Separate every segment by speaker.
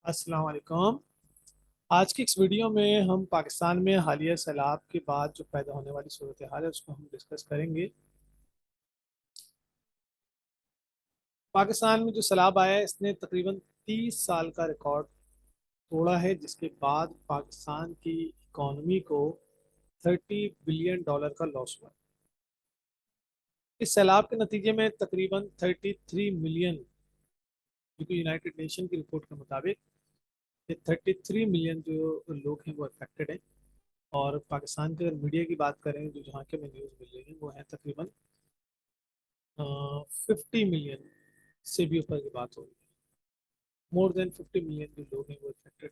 Speaker 1: अस्सलाम वालेकुम। आज की इस वीडियो में हम पाकिस्तान में हालिया सैलाब के बाद जो पैदा होने वाली सूरत हाल है उसको हम डिस्कस करेंगे। पाकिस्तान में जो सैलाब आया है इसने तकरीबन 30 साल का रिकॉर्ड तोड़ा है, जिसके बाद पाकिस्तान की इकॉनमी को $30 बिलियन का लॉस हुआ। इस सैलाब के नतीजे में तकरीबन 33 मिलियन, क्योंकि यूनाइटेड नेशन की रिपोर्ट के मुताबिक ये 33 मिलियन जो लोग हैं वो अफेक्टेड हैं। और पाकिस्तान के अगर मीडिया की बात करें, जो जहाँ के हमें न्यूज़ मिल रही है वो है तकरीबन 50 मिलियन से भी ऊपर की बात हो रही है। मोर देन 50 मिलियन जो लोग हैं वो इफेक्टेड।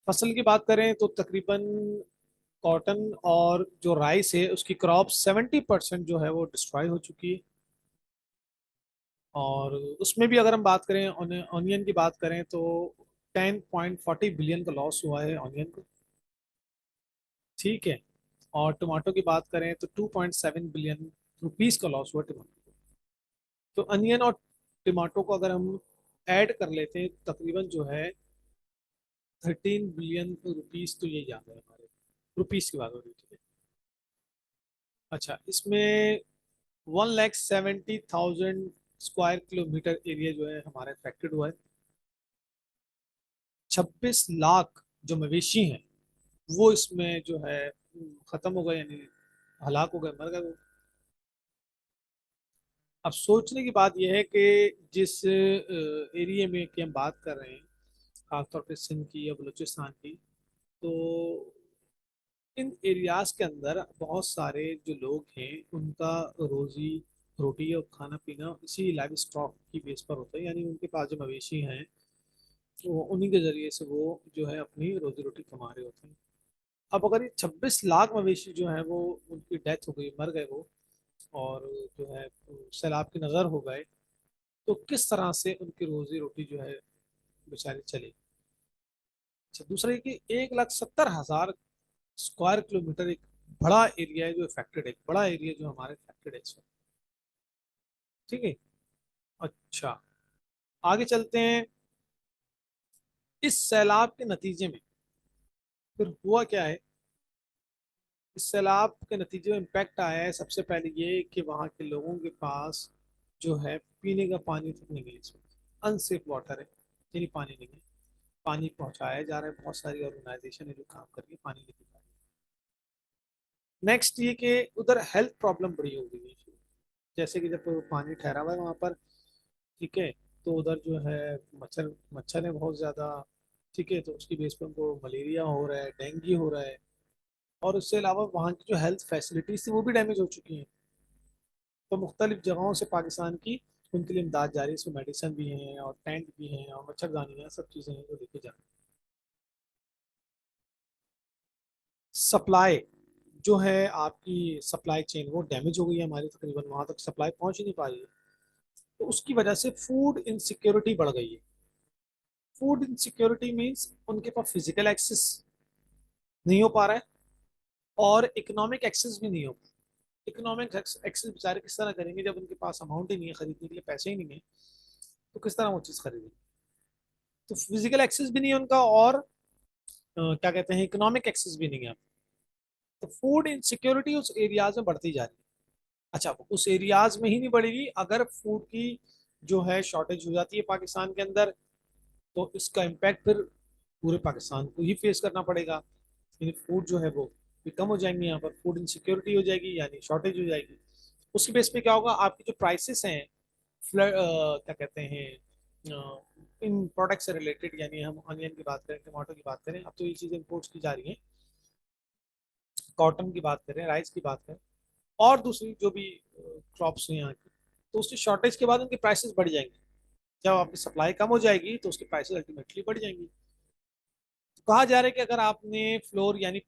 Speaker 1: फसल की बात करें तो तकरीबन कॉटन और जो राइस है उसकी क्रॉप 70% जो है वो डिस्ट्रॉय हो चुकी है। और उसमें भी अगर हम बात करें, ऑनियन की बात करें तो 10.40 बिलियन का लॉस हुआ है ऑनियन को। ठीक है। और टमाटो की बात करें तो 2.7 बिलियन रुपीस का लॉस हुआ टमाटो। तो अनियन और टमाटो को अगर हम ऐड कर लेते हैं तो तकरीबन जो है 13 बिलियन रुपीस, तो ये ज्यादा है हमारे रुपीस की बात हो रही है। अच्छा, इसमें 1,70,000 स्क्वायर किलोमीटर एरिया जो है हमारा अफेक्टेड हुआ है। 26 लाख जो मवेशी हैं वो इसमें जो है खत्म हो गए, यानी हलाक हो गए, मर गए वो। अब सोचने की बात यह है कि जिस एरिया में की हम बात कर रहे हैं, खासतौर पर सिंध की या बलूचिस्तान की, तो इन एरियाज के अंदर बहुत सारे जो लोग हैं उनका रोजी रोटी और खाना पीना इसी लाइव स्टॉक की बेस पर होता है, यानी उनके पास जो मवेशी हैं तो उन्हीं के जरिए से वो जो है अपनी रोजी रोटी कमा रहे होते हैं। अब अगर ये 26 लाख मवेशी जो है वो उनकी डेथ हो गई, मर गए वो, और जो है सैलाब की नज़र हो गए, तो किस तरह से उनकी रोजी रोटी जो है बेचारी चलेगी। अच्छा, दूसरा ये कि 1,70,000 स्क्वायर किलोमीटर एक बड़ा एरिया है जो अफेक्टेड है, बड़ा एरिया जो हमारे अफेक्टेड है इस वक्त। ठीक है। अच्छा, आगे चलते हैं। इस सैलाब के नतीजे में फिर हुआ क्या है। इस सैलाब के नतीजे में इम्पैक्ट आया है, सबसे पहले ये कि वहाँ के लोगों के पास जो है पीने का पानी तक नहीं है इस वक्त। अनसेफ वाटर है, यानी पानी नहीं है। पानी पहुंचाया जा रहा है, बहुत सारी ऑर्गेनाइजेशन है जो काम कर रही है पानी लेके जा रही है। नेक्स्ट ये कि उधर हेल्थ प्रॉब्लम बड़ी हो गई है। जैसे कि जब पानी ठहरा हुआ है वहाँ पर, ठीक है, तो उधर जो है मच्छर मच्छर है बहुत ज़्यादा। ठीक है, तो उसकी बेस पर उनको मलेरिया हो रहा है, डेंगू हो रहा है। और उससे अलावा वहाँ की जो हेल्थ फैसिलिटीज थी वो भी डैमेज हो चुकी हैं। तो मुख्तलिफ जगहों से पाकिस्तान की उनके लिए इमदाद जारी है, इसमें मेडिसिन भी हैं और टेंट भी हैं और मच्छरदानी है, सब चीज़ें हैं जो लेके जा रही हैं। सप्लाई जो है, आपकी सप्लाई चेन वो डैमेज हो गई है हमारी, तकरीबन वहाँ तक सप्लाई पहुँच ही नहीं पा रही है। तो उसकी वजह से फूड इनसिक्योरिटी बढ़ गई है। फूड इनसिक्योरिटी मीन्स उनके पास फिजिकल एक्सेस नहीं हो पा रहा है और इकोनॉमिक एक्सेस भी नहीं हो पा रहा। इकोनॉमिक एक्सेस बेचारे किस तरह करेंगे जब उनके पास अमाउंट ही नहीं है, खरीदने के लिए पैसे ही नहीं है, तो किस तरह वो चीज़ खरीदेंगे। तो फिजिकल एक्सेस भी नहीं है उनका, और क्या कहते हैं, इकोनॉमिक एक्सेस भी नहीं है। तो फूड इनसिक्योरिटी उस एरियाज में बढ़ती जा रही है। अच्छा, उस एरियाज में ही नहीं बढ़ेगी, अगर फूड की जो है शॉर्टेज हो जाती है पाकिस्तान के अंदर, तो इसका इम्पैक्ट फिर पूरे पाकिस्तान को ही फेस करना पड़ेगा। यानी फूड जो है वो भी कम हो जाएंगे, यहाँ पर फूड इनसिक्योरिटी हो जाएगी, यानी शॉर्टेज हो जाएगी। उसकी बेस पे क्या होगा, आपकी जो प्राइसेस हैं क्या कहते हैं, इन प्रोडक्ट से रिलेटेड, यानी हम अनियन की बात करें, टमाटो की बात करें, अब तो ये चीज़ें इम्पोर्ट की जा रही हैं, कॉटन की बात करें, राइस की बात करें, और दूसरी जो भी क्रॉप्स हैं यहाँ की, तो उसकी शॉर्टेज के बाद उनकी प्राइसेस बढ़ जाएंगी। जब आपकी सप्लाई कम हो जाएगी तो उसकी प्राइसेस अल्टीमेटली बढ़ जाएंगी। तो कहा जा रहा है कि अगर आपने फ्लोर यानी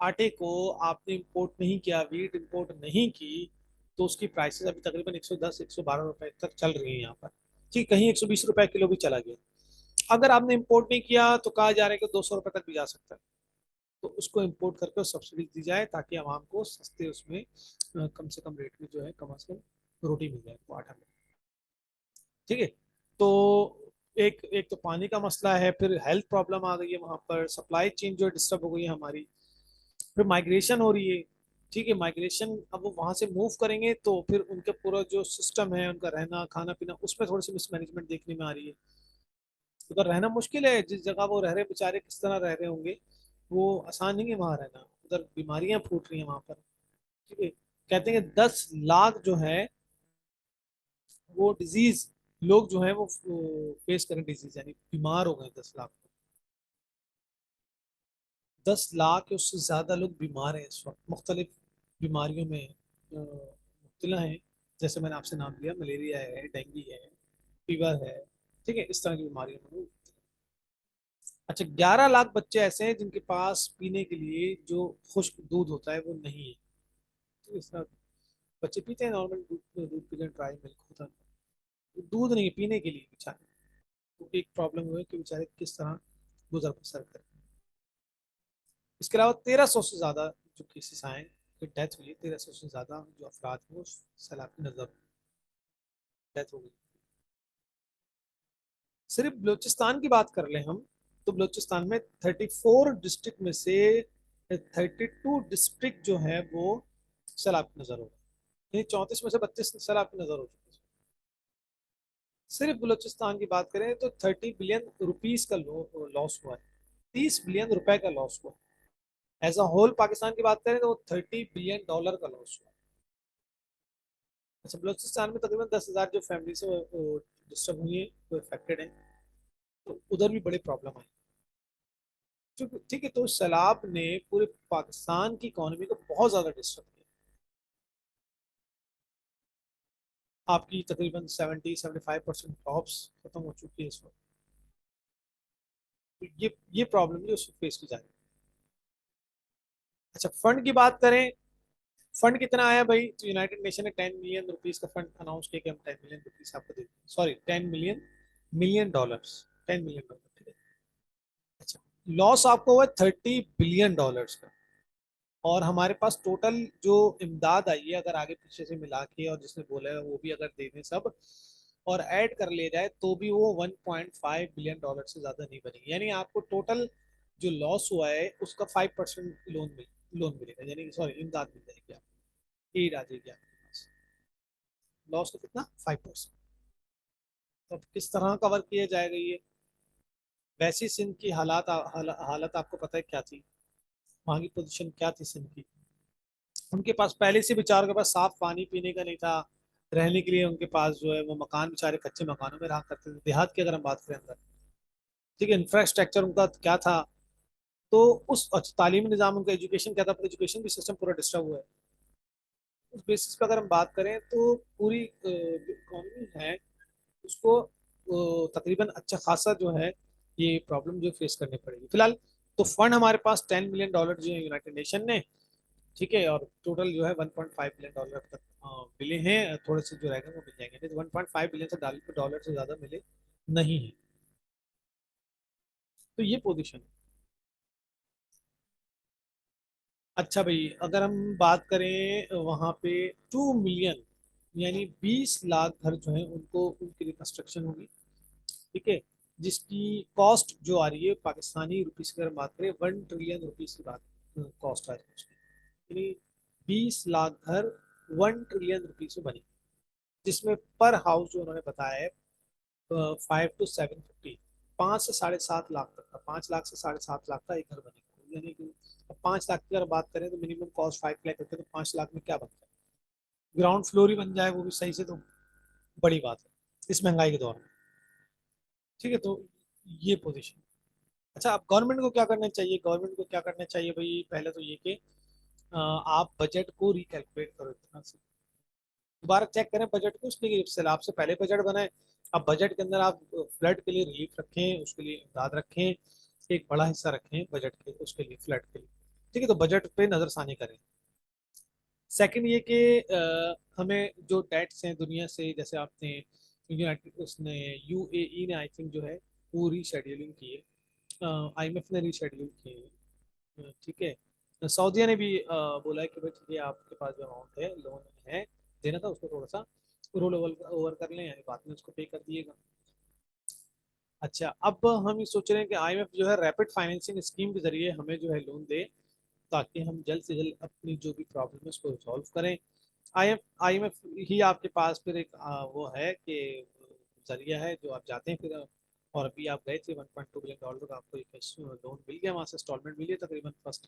Speaker 1: आटे को आपने इंपोर्ट नहीं किया, वीट इंपोर्ट नहीं की, तो उसकी प्राइसेस अभी तकरीबन 110 112 रुपए तक चल रही है यहाँ पर। ठीक, कहीं 120 रुपए किलो भी चला गया। अगर आपने इंपोर्ट नहीं किया तो कहा जा रहा है कि 200 रुपए तक भी जा सकता है। तो उसको इंपोर्ट करके सब्सिडी दी जाए ताकि आवाम को सस्ते उसमें कम से कम रेट में जो है कम से कम रोटी मिल जाए, वो आटा मिल जाए। ठीक है। तो एक एक तो पानी का मसला है, फिर हेल्थ प्रॉब्लम आ गई है वहां पर, सप्लाई चेन जो डिस्टर्ब हो गई है हमारी, फिर माइग्रेशन हो रही है। ठीक है, माइग्रेशन अब वो वहां से मूव करेंगे तो फिर उनका पूरा जो सिस्टम है, उनका रहना खाना पीना, उसमें थोड़ी सी मिसमैनेजमेंट देखने में आ रही है। उधर रहना मुश्किल है, जिस जगह वो रह रहे बेचारे किस तरह रह रहे होंगे, वो आसान नहीं है वहां रहना। उधर बीमारियां फूट रही हैं वहां पर। ठीक है, कहते हैं कि 10 लाख जो है वो डिजीज, लोग जो है वो फेस करें डिजीज, यानी बीमार हो गए 10 लाख। 10 लाख या उससे ज्यादा लोग बीमार हैं इस वक्त, मुख्तलिफ बीमारियों में मुब्तला हैं। जैसे मैंने आपसे नाम लिया, मलेरिया है, डेंगू है, फीवर है। ठीक है, इस तरह की बीमारियों में अच्छा, 11 लाख बच्चे ऐसे हैं जिनके पास पीने के लिए जो खुश्क दूध होता है वो नहीं है। तो इस तरह बच्चे पीते हैं नॉर्मल दूध, दूध पीते हैं, ड्राई मिल्क होता है, दूध नहीं है पीने के लिए बेचारे। तो एक प्रॉब्लम हुई कि बेचारे किस तरह गुजर बसर करें। इसके अलावा 1300 से ज्यादा जो केसेस आए, जो डेथ हुई है, 1300 से ज्यादा जो अफराद हैं वो सैलाब की नजर डेथ हो गई। सिर्फ बलूचिस्तान की बात कर लें हम, तो बलूचिस्तान में 34 डिस्ट्रिक्ट में से 32 डिस्ट्रिक्ट जो है वो सैलाब की नजर हो गई, यानी 34 में से 32 सैलाब की नजर हो चुकी है। सिर्फ बलूचिस्तान की बात करें तो 30 बिलियन रुपीस का लॉस हुआ है, 30 बिलियन रुपए का लॉस हुआ। एज अ होल पाकिस्तान की बात करें तो 30 बिलियन डॉलर का लॉस हुआ। अच्छा, बलूचिस्तान में तकरीबन 10,000 जो फैमिली से डिस्टर्ब हुई है, वो इफेक्टेड है, तो उधर भी बड़ी प्रॉब्लम आई। ठीक है, तो सैलाब ने पूरे पाकिस्तान की इकोनॉमी को बहुत ज्यादा डिस्टर्ब किया। आपकी तकरीबन 70-75% जॉब्स खत्म हो चुकी है इस वक्त। तो ये प्रॉब्लम जो फेस की जा रही है। अच्छा, फंड की बात करें, फंड कितना आया भाई? तो यूनाइटेड नेशन ने 10 मिलियन रुपीस का फंड अनाउंस किया कि हम 10 मिलियन रुपीस आपको देते हैं, sorry 10 million dollars, 10 million dollar. ठीक है। अच्छा, लॉस आपको हुआ 30 बिलियन डॉलर्स का। और हमारे पास टोटल जो इमदाद आई है, अगर आगे पीछे से मिला के और जिसने बोला है वो भी अगर दे दें सब और ऐड कर ले जाए, तो भी वो 1.5 बिलियन डॉलर से ज्यादा नहीं बनेगी। यानी आपको टोटल जो लॉस हुआ है उसका 5% लोन मिलेगा, यानी सॉरी इमदाद मिल जाएगी आपको, एड आ जाएगी आपके पास। लॉस का कितना? 5%। तो अब किस तरह कवर किया जाएगा ये? वैसी सिंध की हालत आपको पता है क्या थी, वहां की पोजीशन क्या थी सिंध की। उनके पास पहले से बेचारों के पास साफ पानी पीने का नहीं था, रहने के लिए उनके पास जो है वो मकान, बेचारे कच्चे मकानों में रहा करते थे, देहात की अगर हम बात करें अंदर। ठीक है, इंफ्रास्ट्रक्चर उनका क्या था? तो उस अच्छा, तालीमी निजाम उनका, एजुकेशन क्या था? एजुकेशन भी सिस्टम पूरा डिस्टर्ब हुआ है। उस बेसिस पर अगर हम बात करें तो पूरी इकोनॉमी है उसको तकरीबन अच्छा खासा जो है ये प्रॉब्लम जो फेस करनी पड़ेगी फिलहाल। तो फंड हमारे पास 10 मिलियन डॉलर जो है यूनाइटेड नेशन ने, ठीक है, और टोटल जो है 1.5 बिलियन डॉलर तक मिले हैं, थोड़े से जो रहेंगे वो मिल जाएंगे, नहीं तो 1.5 बिलियन से डॉलर से ज्यादा मिले नहीं है। तो ये पोजीशन है। अच्छा भाई, अगर हम बात करें वहां पे 2 मिलियन यानी 20 लाख घर जो है उनको, उनकी रिकंस्ट्रक्शन होगी। ठीक है, जिसकी कॉस्ट जो आ रही है पाकिस्तानी रुपीस की अगर बात करें 1 ट्रिलियन रुपीस की बात कॉस्ट आ रही है उसकी, यानी 20 लाख घर 1 ट्रिलियन रुपीस में बने, जिसमें पर हाउस जो उन्होंने बताया है 5 to 750, 5 से 7.5 लाख तक का, 5 लाख से 7.5 लाख का एक घर बनेगा। यानी कि अब 5 लाख की अगर बात करें तो मिनिमम कॉस्ट 5 लाख होती है, तो 5 लाख में क्या बनता है? ग्राउंड फ्लोर ही बन जाए वो भी सही से, तो बड़ी बात है इस महंगाई के दौर में। ठीक है, तो ये पोजीशन। अच्छा, अब गवर्नमेंट को क्या करना चाहिए? गवर्नमेंट को क्या करना चाहिए भाई? पहले तो ये कि आप बजट को रिकैलकुलेट करो, इतना से दोबारा चेक करें बजट को, उसके सैलाब से पहले बजट बनाए। अब बजट के अंदर आप फ्लड के लिए रिलीफ रखें, उसके लिए इमदाद रखें, एक बड़ा हिस्सा रखें बजट के उसके लिए, फ्लड के लिए। ठीक है, तो बजट पे नजरसानी करें। सेकंड ये कि हमें जो डेट्स हैं दुनिया से, जैसे आपने यूनाइटेड उसने यूएई ने आई थिंक जो है वो रीशेड्यूलिंग की है, आईएमएफ ने रीशेड्यूल किए हैं। ठीक है, सऊदीया ने भी बोला है कि भाई ठीक है, आपके पास जो अमाउंट है लोन है देना था उसको थोड़ा सा रोल ओवर ओवर कर लें, यानी बाद में उसको पे कर दिएगा। अच्छा, अब हम ये सोच रहे हैं कि आईएमएफ जो है रैपिड फाइनेंसिंग स्कीम के जरिए हमें जो है लोन दे, ताकि हम जल्द से जल्द अपनी जो भी प्रॉब्लम है उसको रिजॉल्व करें। आईएमएफ ही आपके पास फिर एक वो है कि जरिया है जो आप जाते हैं फिर। और अभी आप गए थे $1.2 बिलियन का आपको एक लोन मिल गया, वहाँ से इंस्टॉलमेंट मिली है तकरीबन फर्स्ट।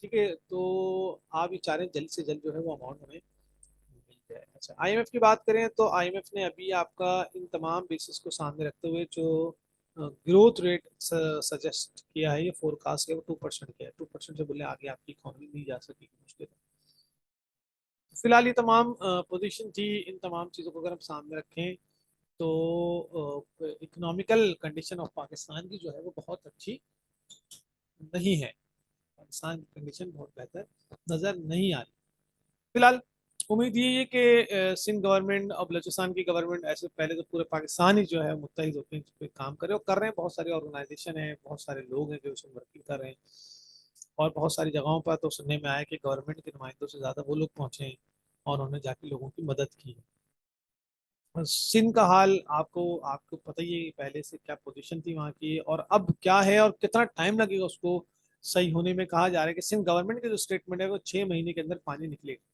Speaker 1: ठीक है, तो आप ये चाह रहे हैं जल्द से जल्द जो है वो अमाउंट हमें मिल जाए। अच्छा, आईएमएफ की बात करें तो आईएमएफ ने अभी आपका इन तमाम बेसिस को सामने रखते हुए जो ग्रोथ रेट सजेस्ट किया है, ये फोरकास्ट है वो 2% किया है। 2% से बोले आगे आपकी इकोनॉमी नहीं जा सकेगी, मुश्किल है। फिलहाल ये तमाम पोजीशन थी। इन तमाम चीज़ों को अगर हम सामने रखें तो इकोनॉमिकल कंडीशन ऑफ पाकिस्तान की जो है वो बहुत अच्छी नहीं है। पाकिस्तान की कंडीशन बहुत बेहतर नज़र नहीं आ रही फिलहाल। उम्मीद ये है कि सिंध गवर्नमेंट और बलूचिस्तान की गवर्नमेंट ऐसे पहले तो पूरे पाकिस्तान ही जो है मुत्तहिद होकर इस पे काम करे और कर रहे हैं। बहुत सारे ऑर्गेनाइजेशन हैं, बहुत सारे लोग हैं जो इसमें वर्किंग कर रहे हैं। और बहुत सारी जगहों पर तो सुनने में आया कि गवर्नमेंट के नुमाइंदों से ज़्यादा वो लोग पहुंचे हैं और उन्होंने जाके लोगों की मदद की है। और सिंध का हाल आपको आपको पता ही है पहले से क्या पोजीशन थी वहाँ की और अब क्या है और कितना टाइम लगेगा उसको सही होने में। कहा जा रहा है कि सिंध गवर्नमेंट के जो स्टेटमेंट है वो 6 महीने के अंदर पानी निकलेगा।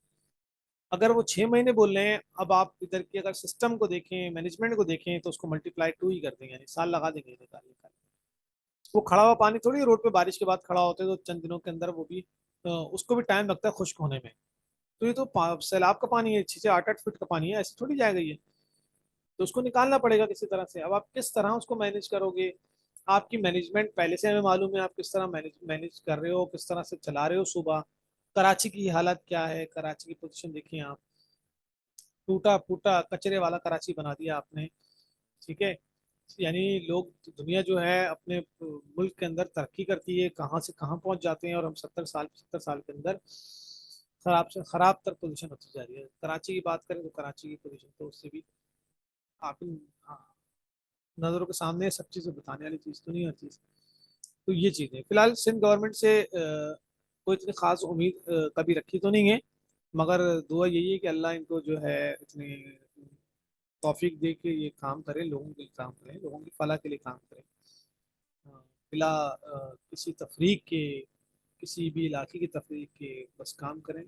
Speaker 1: अगर वो 6 महीने बोल रहे हैं, अब आप इधर के अगर सिस्टम को देखें, मैनेजमेंट को देखें, तो उसको मल्टीप्लाई 2 ही कर देंगे, यानी साल लगा देंगे निकालने का। वो खड़ा हुआ पानी थोड़ी रोड पे बारिश के बाद खड़ा होता है तो चंद दिनों के अंदर वो भी उसको भी टाइम लगता है खुश्क होने में। तो ये तो सैलाब का पानी है, 6 से 8 8 फीट का पानी है, ऐसे थोड़ी जाएगा ये। तो उसको निकालना पड़ेगा किसी तरह से। अब आप किस तरह उसको मैनेज करोगे? आपकी मैनेजमेंट पहले से हमें मालूम है, आप किस तरह मैनेज मैनेज कर रहे हो, किस तरह से चला रहे हो। सुबह कराची की हालत क्या है, कराची की पोजीशन देखिए आप, टूटा फूटा कचरे वाला कराची बना दिया आपने। ठीक है, यानी लोग, दुनिया जो है अपने मुल्क के अंदर तरक्की करती है, कहाँ से कहाँ पहुंच जाते हैं, और हम 70 साल के अंदर खराब से खराब तर पोजीशन होती जा रही है। कराची की बात करें तो कराची की पोजीशन तो उससे भी आप नज़रों के सामने सब चीज़ें बताने वाली चीज़ तो नहीं हर चीज़। तो ये चीज़ें फिलहाल सिंध गवर्नमेंट से कोई इतनी खास उम्मीद कभी रखी तो नहीं है, मगर दुआ यही है कि अल्लाह इनको जो है इतनी तौफीक दे के ये काम करें, लोगों के लिए काम करें, लोगों की फलाह के लिए काम करें। बिला किसी तफरीक के, किसी भी इलाके की तफरीक के बस काम करें।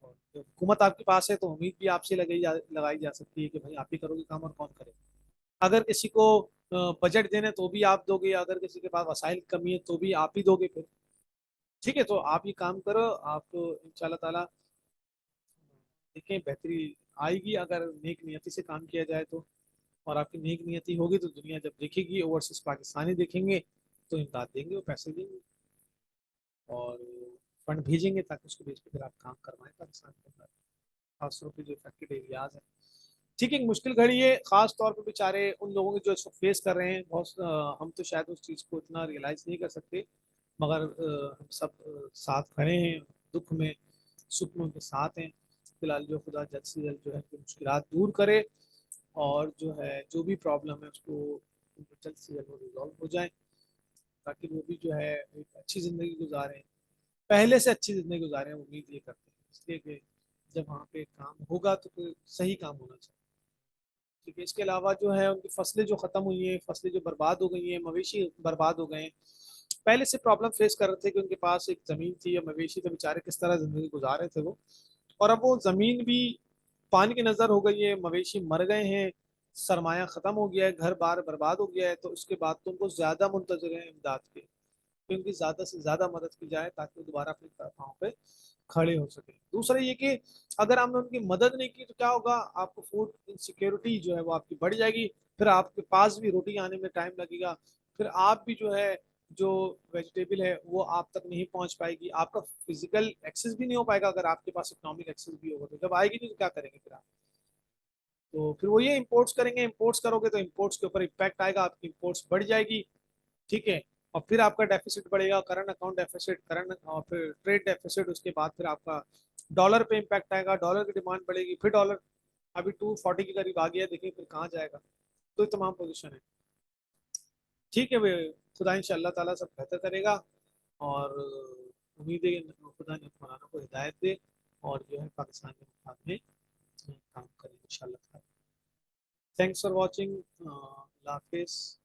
Speaker 1: और जब हुकूमत आपके पास है तो उम्मीद भी आपसे लगाई जा सकती है कि भाई आप ही करोगे काम और कौन करेगा। अगर किसी को बजट देने तो भी आप दोगे, अगर किसी के पास वसाइल की कमी है तो भी आप ही दोगे फिर। ठीक है, तो आप ये काम करो, आप इंशाल्लाह ताला देखें बेहतरी आएगी अगर नेक नियति से काम किया जाए तो। और आपकी नेक नियति होगी तो दुनिया जब देखेगी, ओवरसीज पाकिस्तानी देखेंगे तो इमदाद देंगे, वो पैसे देंगे और फंड भेजेंगे ताकि उसको भेज के फिर आप काम करवाएं पाकिस्तान के अंदर, खासतौर पर जो इफेक्टेड एरियाज हैं। ठीक है, एक मुश्किल घड़ी है, खास तौर पे बेचारे उन लोगों की जो इसको फेस कर रहे हैं। बहुत हम तो शायद उस चीज़ को इतना रियलाइज नहीं कर सकते, मगर हम सब साथ खड़े हैं दुख में, सुख में उनके साथ हैं। फिलहाल जो खुदा जल्द से जल्द जो है मुश्किल दूर करे और जो है जो भी प्रॉब्लम है उसको जल्द से जल्द रिजॉल्व हो जाए, ताकि वो भी जो है एक अच्छी ज़िंदगी गुजारें, पहले से अच्छी ज़िंदगी गुजारें। उम्मीद ये करते हैं इसलिए कि जब वहाँ पे काम होगा तो फिर सही काम होना चाहिए। ठीक है, इसके अलावा जो है उनकी फसलें जो ख़त्म हुई हैं, फसलें जो बर्बाद हो गई हैं, मवेशी बर्बाद हो गए हैं। पहले से प्रॉब्लम फेस कर रहे थे कि उनके पास एक ज़मीन थी या मवेशी, तो बेचारे किस तरह ज़िंदगी गुजार रहे थे वो। और अब वो ज़मीन भी पानी की नज़र हो गई है, मवेशी मर गए हैं, सरमाया ख़त्म हो गया है, घर बार बर्बाद हो गया है। तो उसके बाद तो उनको ज़्यादा मुंतजर हैं इमदाद के कि उनकी ज़्यादा से ज़्यादा मदद की जाए ताकि वो दोबारा अपने पाँव पे खड़े हो सके। दूसरा ये कि अगर आपने उनकी मदद नहीं की तो क्या होगा, आपको फूड इनसिक्योरिटी जो है वो आपकी बढ़ जाएगी, फिर आपके पास भी रोटी आने में टाइम लगेगा, फिर आप भी जो है जो वेजिटेबल है वो आप तक नहीं पहुंच पाएगी, आपका फिजिकल एक्सेस भी नहीं हो पाएगा। अगर आपके पास इकोनॉमिक एक्सेस भी होगा तो जब आएगी नहीं तो क्या करेंगे फिर आप? तो फिर वो ये इम्पोर्ट्स करेंगे, इम्पोर्ट्स करोगे तो इम्पोर्ट्स के ऊपर इम्पैक्ट आएगा, आपकी इम्पोर्ट्स बढ़ जाएगी। ठीक है, और फिर आपका डेफिसिट बढ़ेगा, करंट अकाउंट डेफिसिट, करंट और फिर ट्रेड डेफिसिट, उसके बाद फिर आपका डॉलर पे इम्पैक्ट आएगा, डॉलर की डिमांड बढ़ेगी, फिर डॉलर अभी 240 के करीब आ गया, देखिए फिर कहाँ जाएगा। तो ये तमाम पोजीशन है। ठीक है वे, खुदा इंशाअल्लाह ताला सब बेहतर करेगा। और उम्मीद है कि खुदा ने मौलाना को हिदायत दे और जो है पाकिस्तान के मुकाबले काम करें। इंशाल्लाह। Thanks for watching. हाफिज।